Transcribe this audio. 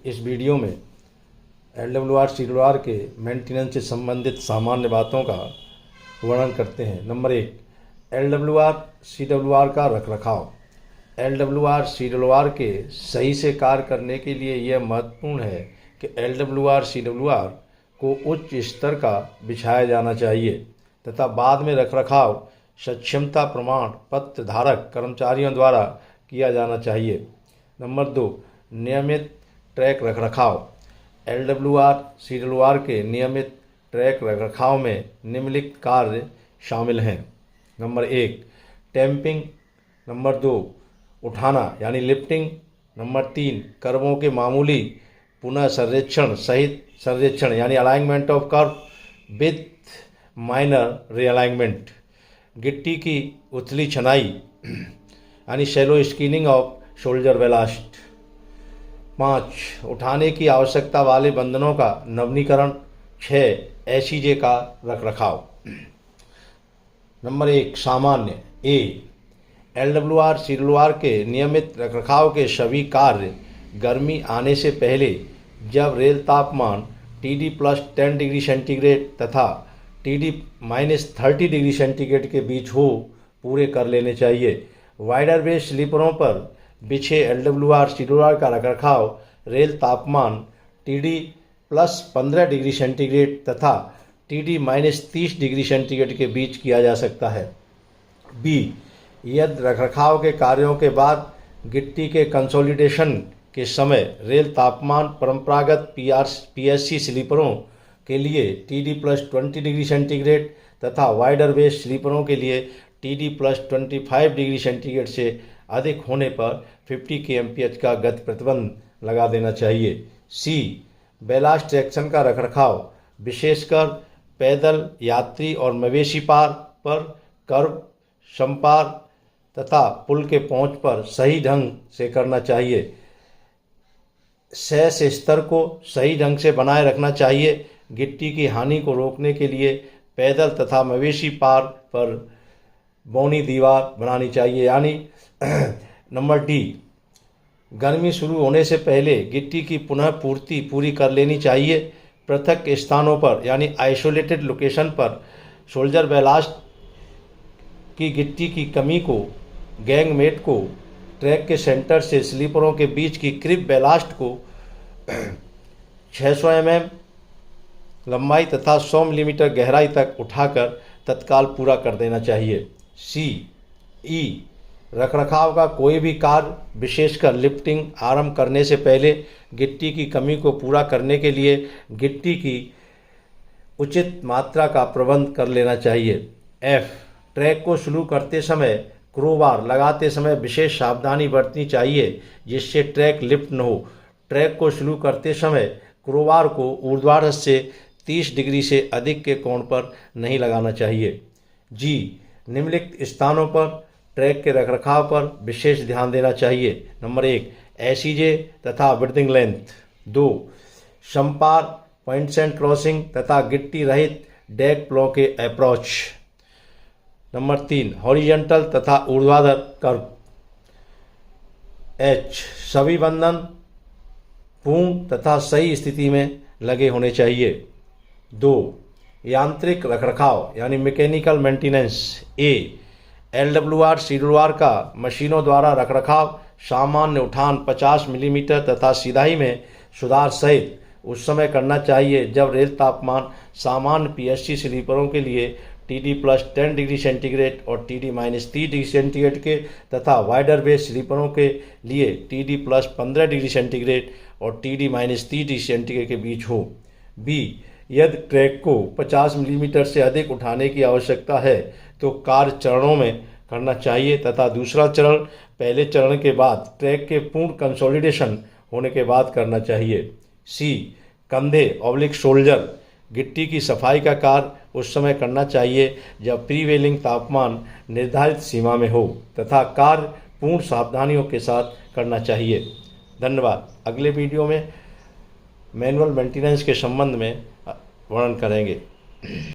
इस वीडियो में LWR CWR के मेंटेनेंस से संबंधित सामान्य बातों का वर्णन करते हैं। नंबर 1, LWR CWR का रखरखाव। LWR CWR के सही से कार्य करने के लिए यह महत्वपूर्ण है कि LWR CWR को उच्च स्तर का बिछाया जाना चाहिए तथा बाद में रखरखाव सक्षमता प्रमाण पत्र धारक कर्मचारियों द्वारा किया जाना चाहिए। नंबर 2, नियमित ट्रैक रखरखाव। LWR CWR के नियमित ट्रैक रखरखाव में निम्नलिखित कार्य शामिल हैं। Number 1, tamping. नंबर 2, उठाना यानी लिफ्टिंग। नंबर 3, कर्वों के मामूली पुनः सर्वेक्षण सहित सर्वेक्षण यानी alignment of curve with minor realignment. गिट्टी की उथली छनाई यानी shallow screening off shoulder ballast. 5, उठाने की आवश्यकता वाले बंधनों का नवीनीकरण। 6, SEJ का रखरखाव। नंबर 1, सामान्य। A, LWR CWR के नियमित रखरखाव के सभी कार्य गर्मी आने से पहले जब रेल तापमान TD + 10 डिग्री सेंटीग्रेड तथा TD - 30 डिग्री सेंटीग्रेड के बीच हो पूरे कर लेने चाहिए। वाइडर बेस स्लीपरों पर बिछे LWR CWR का रखरखाव रेल तापमान TD + 15 डिग्री सेंटीग्रेड तथा TD - 30 डिग्री सेंटीग्रेड के बीच किया जा सकता है। B, यदि रखरखाव के कार्यों के बाद गिट्टी के कंसोलिडेशन के समय रेल तापमान परंपरागत PSC स्लीपरों के लिए TD + 20 डिग्री सेंटीग्रेड तथा वाइडर बेस स्लीपरों के लिए TD + 25 डिग्री सेंटीग्रेड से अधिक होने पर 50 kmph का गति प्रतिबंध लगा देना चाहिए। C, बैलास्ट ट्रैक्शन का रखरखाव विशेषकर पैदल यात्री और मवेशी पार पर कर्व संपार तथा पुल के पहुंच पर सही ढंग से करना चाहिए। शैश स्तर को सही ढंग से बनाए रखना चाहिए। गिट्टी की हानि को रोकने के लिए पैदल तथा मवेशी पार पर बौनी दीवार बनानी चाहिए यानी नंबर D, गर्मी शुरू होने से पहले गिट्टी की पुनः पूर्ति पूरी कर लेनी चाहिए। पृथक स्थानों पर यानी आइसोलेटेड लोकेशन पर शोल्डर बैलास्ट की गिट्टी की कमी को गैंग मेट को ट्रैक के सेंटर से स्लीपरों के बीच की क्रिप बैलास्ट को 600 mm लंबाई तथा 100 मिलीमीटर गहराई तक उठाकर तत्काल पूरा कर देना चाहिए। C, E, रखरखाव का कोई भी कार्य विशेषकर लिफ्टिंग आरंभ करने से पहले गिट्टी की कमी को पूरा करने के लिए गिट्टी की उचित मात्रा का प्रबंध कर लेना चाहिए। F, ट्रैक को शुरू करते समय क्रोबार लगाते समय विशेष सावधानी बरतनी चाहिए जिससे ट्रैक लिफ्ट न हो। ट्रैक को शुरू करते समय क्रोबार को ऊर्ध्वाधर से 30 डिग्री से अधिक के कोण पर नहीं लगाना चाहिए। G, निम्नलिखित स्थानों पर ट्रैक के रखरखाव पर विशेष ध्यान देना चाहिए। नंबर 1, SEJ तथा ब्रीथिंग लेंथ। 2, संपार पॉइंट्स एंड क्रॉसिंग तथा गिट्टी रहित डेक प्लो के अप्रोच। नंबर 3, हॉरिजॉन्टल तथा ऊर्ध्वाधर कर्व। H, सभी बंधन पूर्ण तथा सही स्थिति में लगे होने चाहिए। 2, यांत्रिक रखरखाव यानी mechanical maintenance. A, LWR CWR का मशीनों द्वारा रखरखाव सामान्य उठान 50 मिलीमीटर तथा सिधाई में सुधार सहित उस समय करना चाहिए जब रेल तापमान सामान्य PSC स्लीपरों के लिए TD + 10 डिग्री सेंटीग्रेड और TD - 30 डिग्री सेंटीग्रेड के तथा वाइडर बेस स्लीपरों के लिए TD + 15 डिग्री सेंटीग्रेड और TD - 30 डिग्री सेंटीग्रेड के बीच हो। B, यदि ट्रैक को 50 मिलीमीटर से अधिक उठाने की आवश्यकता है तो कार्य चरणों में करना चाहिए तथा दूसरा चरण पहले चरण के बाद ट्रैक के पूर्ण कंसोलिडेशन होने के बाद करना चाहिए। C, कंधे शोल्डर गिट्टी की सफाई का कार्य उस समय करना चाहिए जब प्रीवेलिंग तापमान निर्धारित सीमा में हो तथा कार्य पूर्ण सावधानियों के साथ करना चाहिए। धन्यवाद। अगले वीडियो में मैनुअल मेंटेनेंस के संबंध में वर्णन करेंगे।